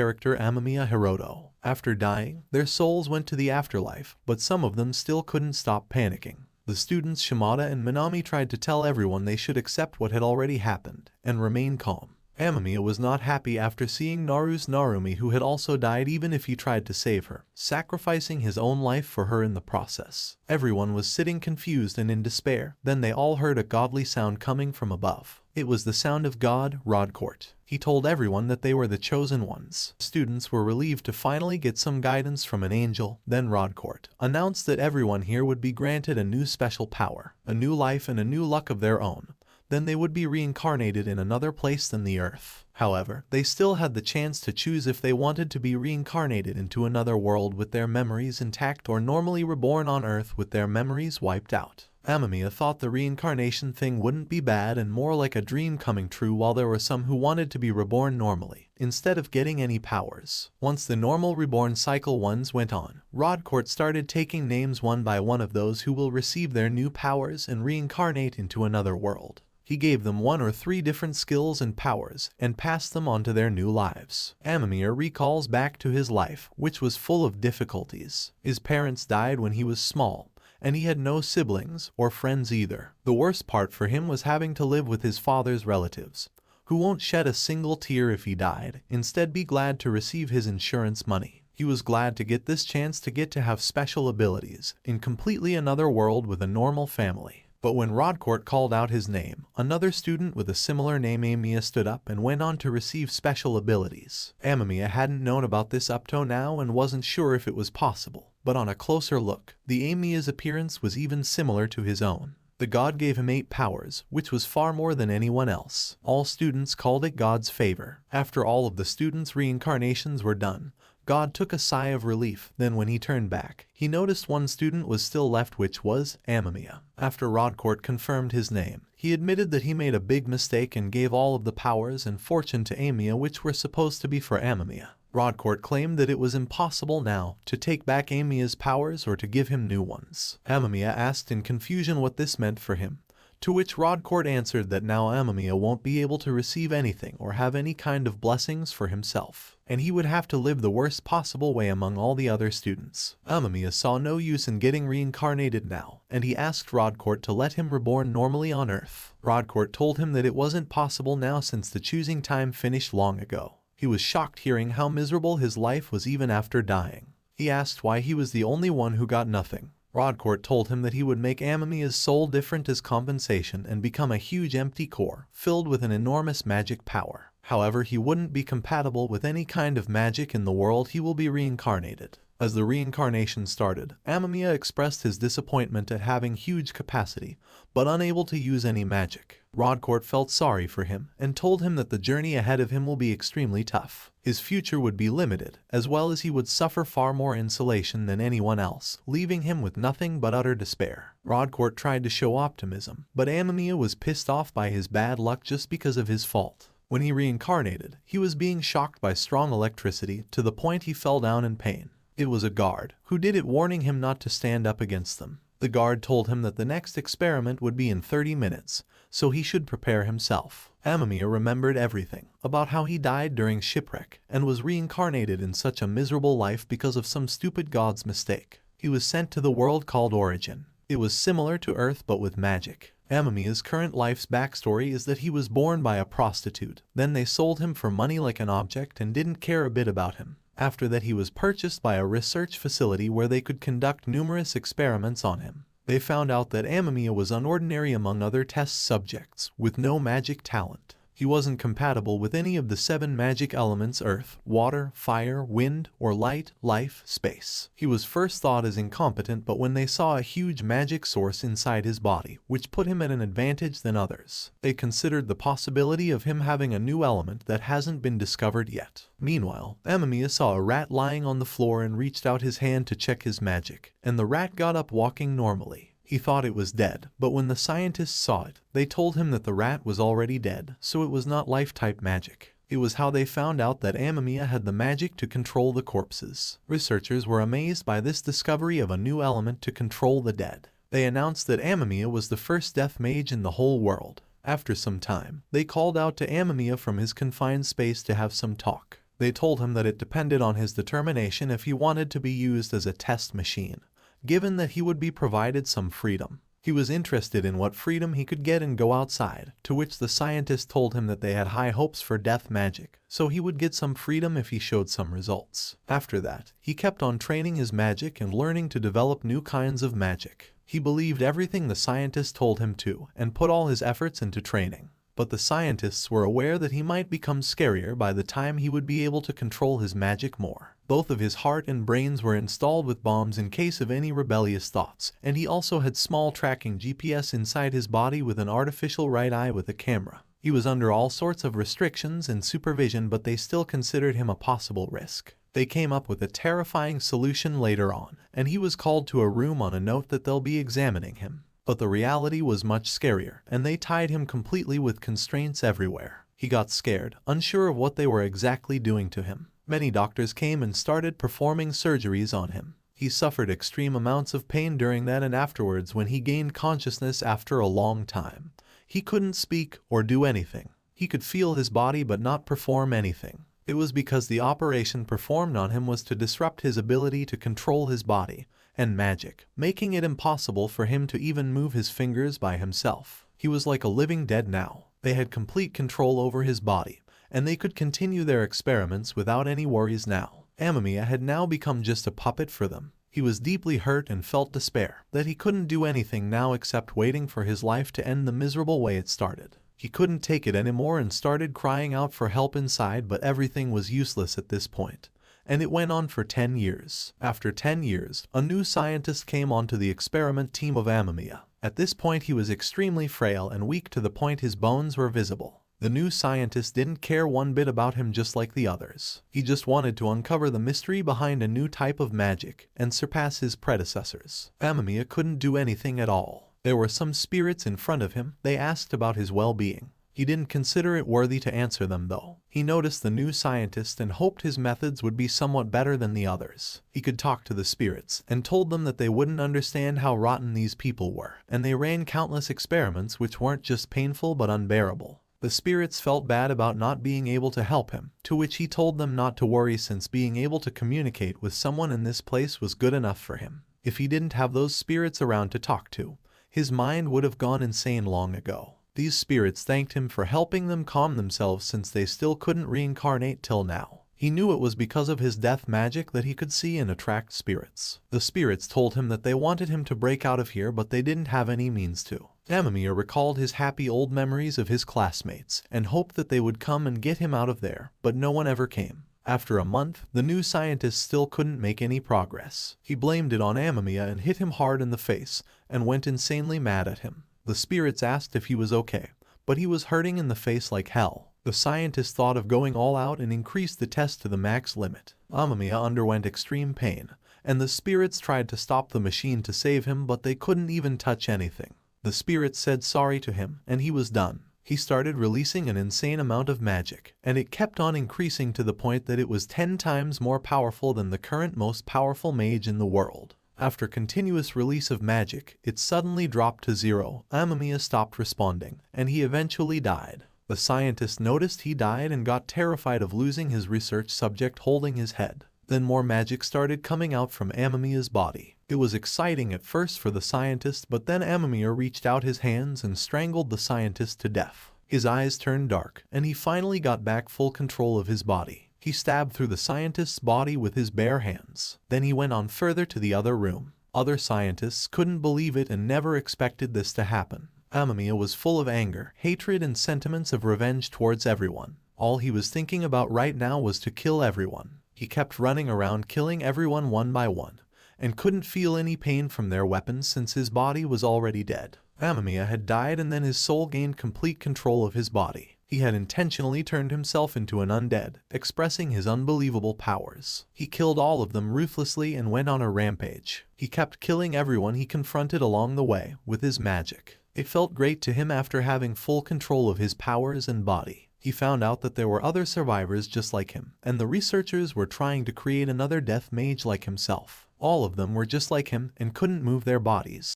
character Amamiya Hiroto. After dying, their souls went to the afterlife, but some of them still couldn't stop panicking. The students Shimada and Minami tried to tell everyone they should accept what had already happened and remain calm. Amamiya was not happy after seeing Naru's Narumi, who had also died even if he tried to save her, sacrificing his own life for her in the process. Everyone was sitting confused and in despair. Then they all heard a godly sound coming from above. It was the sound of God, Rodcourt. He told everyone that they were the chosen ones. Students were relieved to finally get some guidance from an angel. Then Rodcourt announced that everyone here would be granted a new special power, a new life and a new luck of their own. Then they would be reincarnated in another place than the Earth. However, they still had the chance to choose if they wanted to be reincarnated into another world with their memories intact or normally reborn on Earth with their memories wiped out. Amamiya thought the reincarnation thing wouldn't be bad and more like a dream coming true, while there were some who wanted to be reborn normally, instead of getting any powers. Once the normal reborn cycle ones went on, Rodcourt started taking names one by one of those who will receive their new powers and reincarnate into another world. He gave them 1 or 3 different skills and powers and passed them on to their new lives. Amamiya recalls back to his life, which was full of difficulties. His parents died when he was small, and he had no siblings or friends either. The worst part for him was having to live with his father's relatives, who won't shed a single tear if he died, instead be glad to receive his insurance money. He was glad to get this chance to get to have special abilities in completely another world with a normal family. But when Rodcourt called out his name, another student with a similar name, Amamiya, stood up and went on to receive special abilities. Amamiya hadn't known about this up to now and wasn't sure if it was possible, but on a closer look, the Amamiya's appearance was even similar to his own. The god gave him 8 powers, which was far more than anyone else. All students called it God's favor. After all of the students' reincarnations were done, God took a sigh of relief. Then when he turned back, he noticed one student was still left, which was Amamiya. After Rodcourt confirmed his name, he admitted that he made a big mistake and gave all of the powers and fortune to Amamiya, which were supposed to be for Amamiya. Rodcourt claimed that it was impossible now to take back Amamiya's powers or to give him new ones. Amamiya asked in confusion what this meant for him, to which Rodcourt answered that now Amamiya won't be able to receive anything or have any kind of blessings for himself, and he would have to live the worst possible way among all the other students. Amamiya saw no use in getting reincarnated now, and he asked Rodcourt to let him reborn normally on Earth. Rodcourt told him that it wasn't possible now since the choosing time finished long ago. He was shocked hearing how miserable his life was even after dying. He asked why he was the only one who got nothing. Rodcourt told him that he would make Amamiya's soul different as compensation and become a huge empty core, filled with an enormous magic power. However, he wouldn't be compatible with any kind of magic in the world he will be reincarnated. As the reincarnation started, Amamiya expressed his disappointment at having huge capacity, but unable to use any magic. Rodcourt felt sorry for him and told him that the journey ahead of him will be extremely tough. His future would be limited, as well as he would suffer far more insulation than anyone else, leaving him with nothing but utter despair. Rodcourt tried to show optimism, but Amamiya was pissed off by his bad luck just because of his fault. When he reincarnated, he was being shocked by strong electricity to the point he fell down in pain. It was a guard who did it, warning him not to stand up against them. The guard told him that the next experiment would be in 30 minutes, so he should prepare himself. Amamiya remembered everything about how he died during shipwreck and was reincarnated in such a miserable life because of some stupid god's mistake. He was sent to the world called Origin. It was similar to Earth but with magic. Amamiya's current life's backstory is that he was born by a prostitute. Then they sold him for money like an object and didn't care a bit about him. After that, he was purchased by a research facility where they could conduct numerous experiments on him. They found out that Amamiya was unordinary among other test subjects, with no magic talent. He wasn't compatible with any of the 7 magic elements: earth, water, fire, wind, or light, life, space. He was first thought as incompetent, but when they saw a huge magic source inside his body, which put him at an advantage than others, they considered the possibility of him having a new element that hasn't been discovered yet. Meanwhile, Amamiya saw a rat lying on the floor and reached out his hand to check his magic, and the rat got up walking normally. He thought it was dead, but when the scientists saw it, they told him that the rat was already dead, so it was not life-type magic. It was how they found out that Amamiya had the magic to control the corpses. Researchers were amazed by this discovery of a new element to control the dead. They announced that Amamiya was the first death mage in the whole world. After some time, they called out to Amamiya from his confined space to have some talk. They told him that it depended on his determination if he wanted to be used as a test machine, given that he would be provided some freedom. He was interested in what freedom he could get and go outside, to which the scientist told him that they had high hopes for death magic, so he would get some freedom if he showed some results. After that, he kept on training his magic and learning to develop new kinds of magic. He believed everything the scientist told him to and put all his efforts into training. But the scientists were aware that he might become scarier by the time he would be able to control his magic more. Both of his heart and brains were installed with bombs in case of any rebellious thoughts, and he also had small tracking GPS inside his body with an artificial right eye with a camera. He was under all sorts of restrictions and supervision, but they still considered him a possible risk. They came up with a terrifying solution later on, and he was called to a room on a note that they'll be examining him. But the reality was much scarier, and they tied him completely with constraints everywhere. He got scared, unsure of what they were exactly doing to him. Many doctors came and started performing surgeries on him. He suffered extreme amounts of pain during that and afterwards when he gained consciousness after a long time. He couldn't speak or do anything. He could feel his body but not perform anything. It was because the operation performed on him was to disrupt his ability to control his body and magic, making it impossible for him to even move his fingers by himself. He was like a living dead now. They had complete control over his body, and they could continue their experiments without any worries now. Amamiya had now become just a puppet for them. He was deeply hurt and felt despair that he couldn't do anything now except waiting for his life to end the miserable way it started. He couldn't take it anymore and started crying out for help inside, but everything was useless at this point. And it went on for 10 years. After 10 years, a new scientist came onto the experiment team of Amamiya. At this point he was extremely frail and weak to the point his bones were visible. The new scientist didn't care one bit about him, just like the others. He just wanted to uncover the mystery behind a new type of magic and surpass his predecessors. Amamiya couldn't do anything at all. There were some spirits in front of him. They asked about his well-being. He didn't consider it worthy to answer them though. He noticed the new scientist and hoped his methods would be somewhat better than the others. He could talk to the spirits and told them that they wouldn't understand how rotten these people were, and they ran countless experiments which weren't just painful but unbearable. The spirits felt bad about not being able to help him, to which he told them not to worry since being able to communicate with someone in this place was good enough for him. If he didn't have those spirits around to talk to, his mind would have gone insane long ago. These spirits thanked him for helping them calm themselves since they still couldn't reincarnate till now. He knew it was because of his death magic that he could see and attract spirits. The spirits told him that they wanted him to break out of here, but they didn't have any means to. Amamiya recalled his happy old memories of his classmates and hoped that they would come and get him out of there, but no one ever came. After a month, the new scientist still couldn't make any progress. He blamed it on Amamiya and hit him hard in the face and went insanely mad at him. The spirits asked if he was okay, but he was hurting in the face like hell. The scientist thought of going all out and increased the test to the max limit. Amamiya underwent extreme pain, and the spirits tried to stop the machine to save him, but they couldn't even touch anything. The spirits said sorry to him, and he was done. He started releasing an insane amount of magic, and it kept on increasing to the point that it was 10 times more powerful than the current most powerful mage in the world. After continuous release of magic, it suddenly dropped to 0. Amamiya stopped responding, and he eventually died. The scientist noticed he died and got terrified of losing his research subject holding his head. Then more magic started coming out from Amamiya's body. It was exciting at first for the scientist, but then Amamiya reached out his hands and strangled the scientist to death. His eyes turned dark, and he finally got back full control of his body. He stabbed through the scientist's body with his bare hands. Then he went on further to the other room. Other scientists couldn't believe it and never expected this to happen. Amamiya was full of anger, hatred, and sentiments of revenge towards everyone. All he was thinking about right now was to kill everyone. He kept running around killing everyone one by one, and couldn't feel any pain from their weapons since his body was already dead. Amamiya had died, and then his soul gained complete control of his body. He had intentionally turned himself into an undead, expressing his unbelievable powers. He killed all of them ruthlessly and went on a rampage. He kept killing everyone he confronted along the way with his magic. It felt great to him after having full control of his powers and body. He found out that there were other survivors just like him, and the researchers were trying to create another death mage like himself. All of them were just like him and couldn't move their bodies.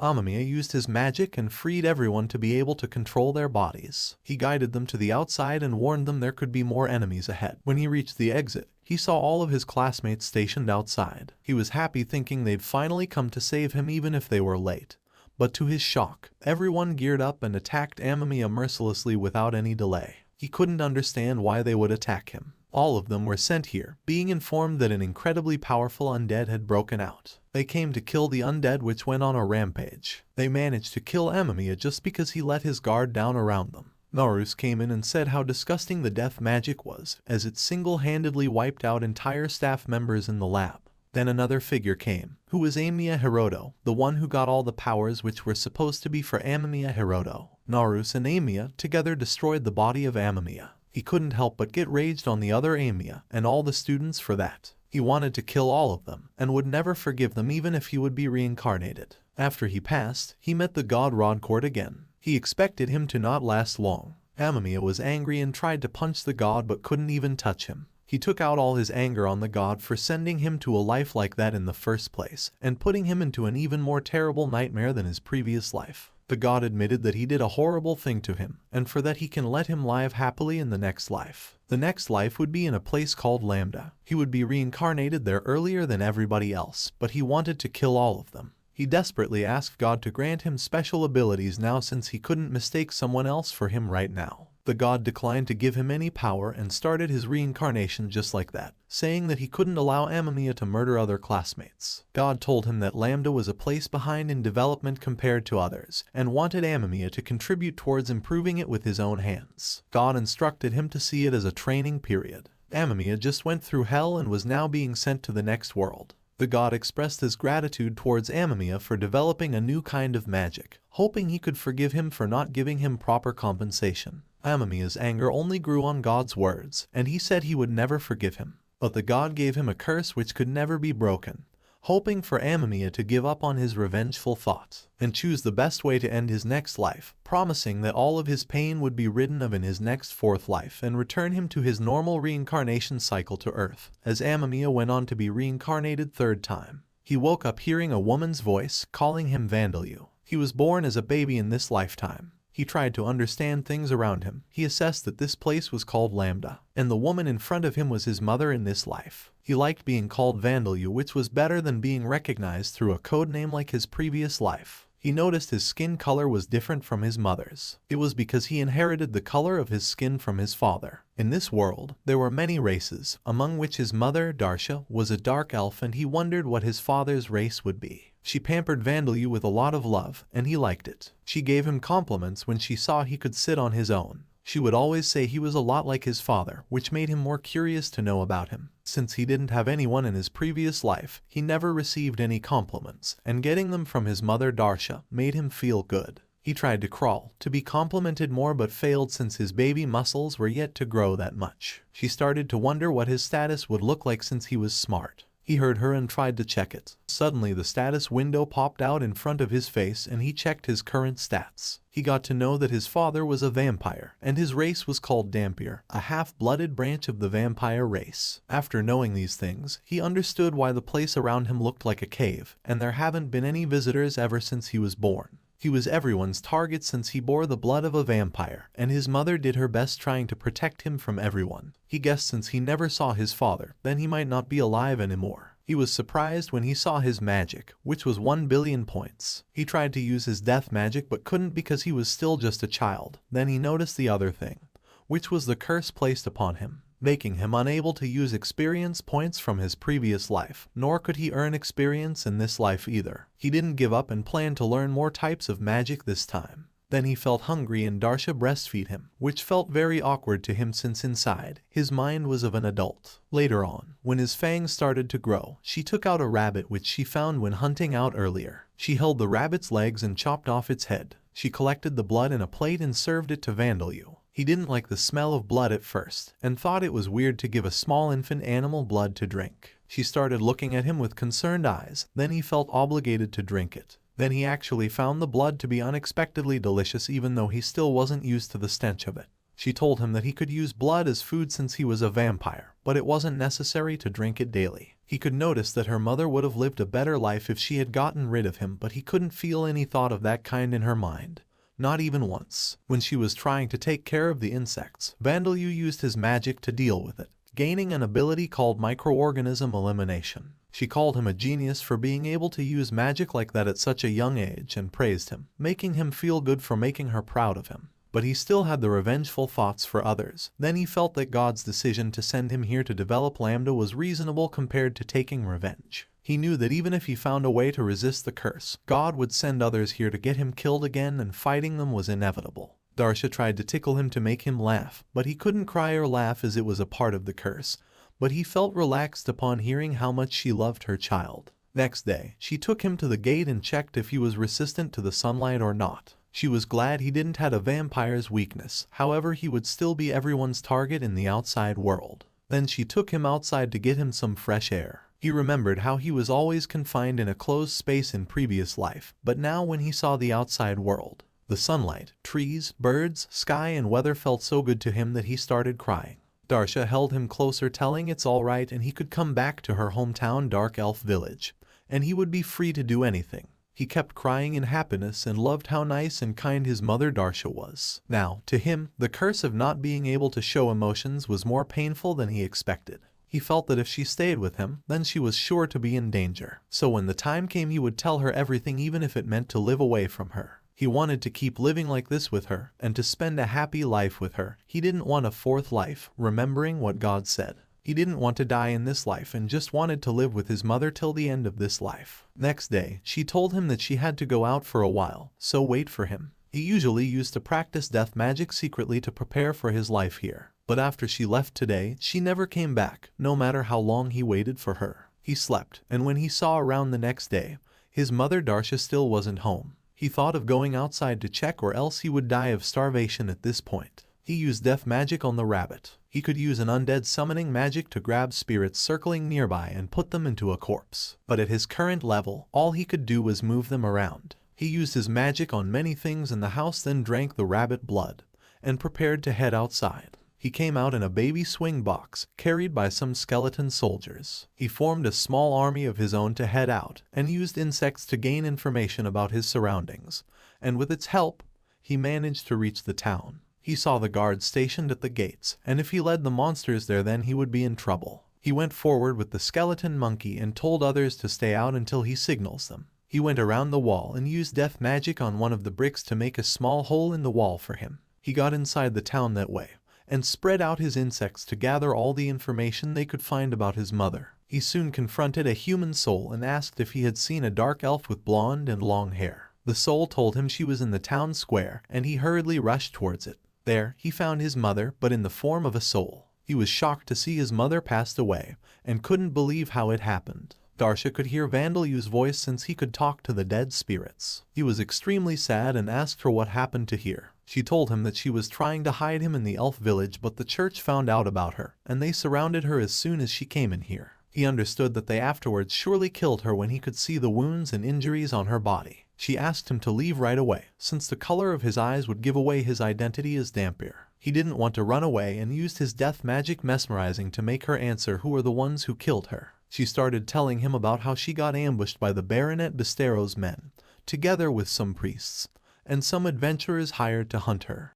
Amamiya used his magic and freed everyone to be able to control their bodies. He guided them to the outside and warned them there could be more enemies ahead. When he reached the exit, he saw all of his classmates stationed outside. He was happy thinking they'd finally come to save him even if they were late. But to his shock, everyone geared up and attacked Amamiya mercilessly without any delay. He couldn't understand why they would attack him. All of them were sent here, being informed that an incredibly powerful undead had broken out. They came to kill the undead, which went on a rampage. They managed to kill Amamiya just because he let his guard down around them. Narus came in and said how disgusting the death magic was, as it single-handedly wiped out entire staff members in the lab. Then another figure came, who was Amiya Hiroto, the one who got all the powers which were supposed to be for Amamiya Hiroto. Narus and Amiya together destroyed the body of Amamiya. He couldn't help but get raged on the other Amiya and all the students for that. He wanted to kill all of them, and would never forgive them even if he would be reincarnated. After he passed, he met the god Rodcourt again. He expected him to not last long. Amamiya was angry and tried to punch the god but couldn't even touch him. He took out all his anger on the god for sending him to a life like that in the first place, and putting him into an even more terrible nightmare than his previous life. The god admitted that he did a horrible thing to him, and for that he can let him live happily in the next life. The next life would be in a place called Lambda. He would be reincarnated there earlier than everybody else, but he wanted to kill all of them. He desperately asked God to grant him special abilities now since he couldn't mistake someone else for him right now. The god declined to give him any power and started his reincarnation just like that, saying that he couldn't allow Amamiya to murder other classmates. God told him that Lambda was a place behind in development compared to others, and wanted Amamiya to contribute towards improving it with his own hands. God instructed him to see it as a training period. Amamiya just went through hell and was now being sent to the next world. The god expressed his gratitude towards Amamiya for developing a new kind of magic, hoping he could forgive him for not giving him proper compensation. Amamiya's anger only grew on God's words, and he said he would never forgive him. But the god gave him a curse which could never be broken, hoping for Amamiya to give up on his revengeful thoughts and choose the best way to end his next life, promising that all of his pain would be ridden of in his next fourth life and return him to his normal reincarnation cycle to Earth. As Amamiya went on to be reincarnated third time, he woke up hearing a woman's voice calling him Vandalyu. He was born as a baby in this lifetime. He tried to understand things around him. He assessed that this place was called Lambda, and the woman in front of him was his mother in this life. He liked being called Vandalyu, which was better than being recognized through a code name like his previous life. He noticed his skin color was different from his mother's. It was because he inherited the color of his skin from his father. In this world, there were many races, among which his mother, Darsha, was a dark elf, and he wondered what his father's race would be. She pampered Vandalyu with a lot of love, and he liked it. She gave him compliments when she saw he could sit on his own. She would always say he was a lot like his father, which made him more curious to know about him. Since he didn't have anyone in his previous life, he never received any compliments, and getting them from his mother Darsha made him feel good. He tried to crawl, to be complimented more, but failed since his baby muscles were yet to grow that much. She started to wonder what his status would look like since he was smart. He heard her and tried to check it. Suddenly the status window popped out in front of his face and he checked his current stats. He got to know that his father was a vampire, and his race was called Dhampir, a half-blooded branch of the vampire race. After knowing these things, he understood why the place around him looked like a cave, and there haven't been any visitors ever since he was born. He was everyone's target since he bore the blood of a vampire, and his mother did her best trying to protect him from everyone. He guessed since he never saw his father, then he might not be alive anymore. He was surprised when he saw his magic, which was 1 billion points. He tried to use his death magic but couldn't because he was still just a child. Then he noticed the other thing, which was the curse placed upon him, making him unable to use experience points from his previous life, nor could he earn experience in this life either. He didn't give up and planned to learn more types of magic this time. Then he felt hungry and Darsha breastfed him, which felt very awkward to him since inside, his mind was of an adult. Later on, when his fangs started to grow, she took out a rabbit which she found when hunting out earlier. She held the rabbit's legs and chopped off its head. She collected the blood in a plate and served it to Vandalyu. He didn't like the smell of blood at first, and thought it was weird to give a small infant animal blood to drink. She started looking at him with concerned eyes, then he felt obligated to drink it. Then he actually found the blood to be unexpectedly delicious even though he still wasn't used to the stench of it. She told him that he could use blood as food since he was a vampire, but it wasn't necessary to drink it daily. He could notice that her mother would have lived a better life if she had gotten rid of him, but he couldn't feel any thought of that kind in her mind. Not even once. When she was trying to take care of the insects, Vandalyu used his magic to deal with it, gaining an ability called microorganism elimination. She called him a genius for being able to use magic like that at such a young age and praised him, making him feel good for making her proud of him. But he still had the revengeful thoughts for others. Then he felt that God's decision to send him here to develop Lambda was reasonable compared to taking revenge. He knew that even if he found a way to resist the curse, God would send others here to get him killed again, and fighting them was inevitable. Darsha tried to tickle him to make him laugh, but he couldn't cry or laugh as it was a part of the curse. But he felt relaxed upon hearing how much she loved her child. Next day, she took him to the gate and checked if he was resistant to the sunlight or not. She was glad he didn't have a vampire's weakness, however he would still be everyone's target in the outside world. Then she took him outside to get him some fresh air. He remembered how he was always confined in a closed space in previous life, but now when he saw the outside world, the sunlight, trees, birds, sky and weather felt so good to him that he started crying. Darsha held him closer, telling it's all right and he could come back to her hometown Dark Elf Village, and he would be free to do anything. He kept crying in happiness and loved how nice and kind his mother Darsha was. Now, to him, the curse of not being able to show emotions was more painful than he expected. He felt that if she stayed with him, then she was sure to be in danger. So when the time came, he would tell her everything, even if it meant to live away from her. He wanted to keep living like this with her, and to spend a happy life with her. He didn't want a fourth life, remembering what God said. He didn't want to die in this life and just wanted to live with his mother till the end of this life. Next day, she told him that she had to go out for a while, so wait for him. He usually used to practice death magic secretly to prepare for his life here. But after she left today, she never came back, no matter how long he waited for her. He slept, and when he saw around the next day, his mother Darsha still wasn't home. He thought of going outside to check, or else he would die of starvation at this point. He used death magic on the rabbit. He could use an undead summoning magic to grab spirits circling nearby and put them into a corpse. But at his current level, all he could do was move them around. He used his magic on many things in the house, then drank the rabbit blood, and prepared to head outside. He came out in a baby swing box, carried by some skeleton soldiers. He formed a small army of his own to head out, and used insects to gain information about his surroundings, and with its help, he managed to reach the town. He saw the guards stationed at the gates, and if he led the monsters there, then he would be in trouble. He went forward with the skeleton monkey and told others to stay out until he signals them. He went around the wall and used death magic on one of the bricks to make a small hole in the wall for him. He got inside the town that way, and spread out his insects to gather all the information they could find about his mother. He soon confronted a human soul and asked if he had seen a dark elf with blonde and long hair. The soul told him she was in the town square, and he hurriedly rushed towards it. There, he found his mother, but in the form of a soul. He was shocked to see his mother passed away, and couldn't believe how it happened. Darsha could hear Vandalyu's voice since he could talk to the dead spirits. He was extremely sad and asked her what happened to her. She told him that she was trying to hide him in the elf village, but the church found out about her, and they surrounded her as soon as she came in here. He understood that they afterwards surely killed her when he could see the wounds and injuries on her body. She asked him to leave right away, since the color of his eyes would give away his identity as Dhampir. He didn't want to run away and used his death magic mesmerizing to make her answer who were the ones who killed her. She started telling him about how she got ambushed by the Baronet Bastero's men, together with some priests, and some adventurers hired to hunt her.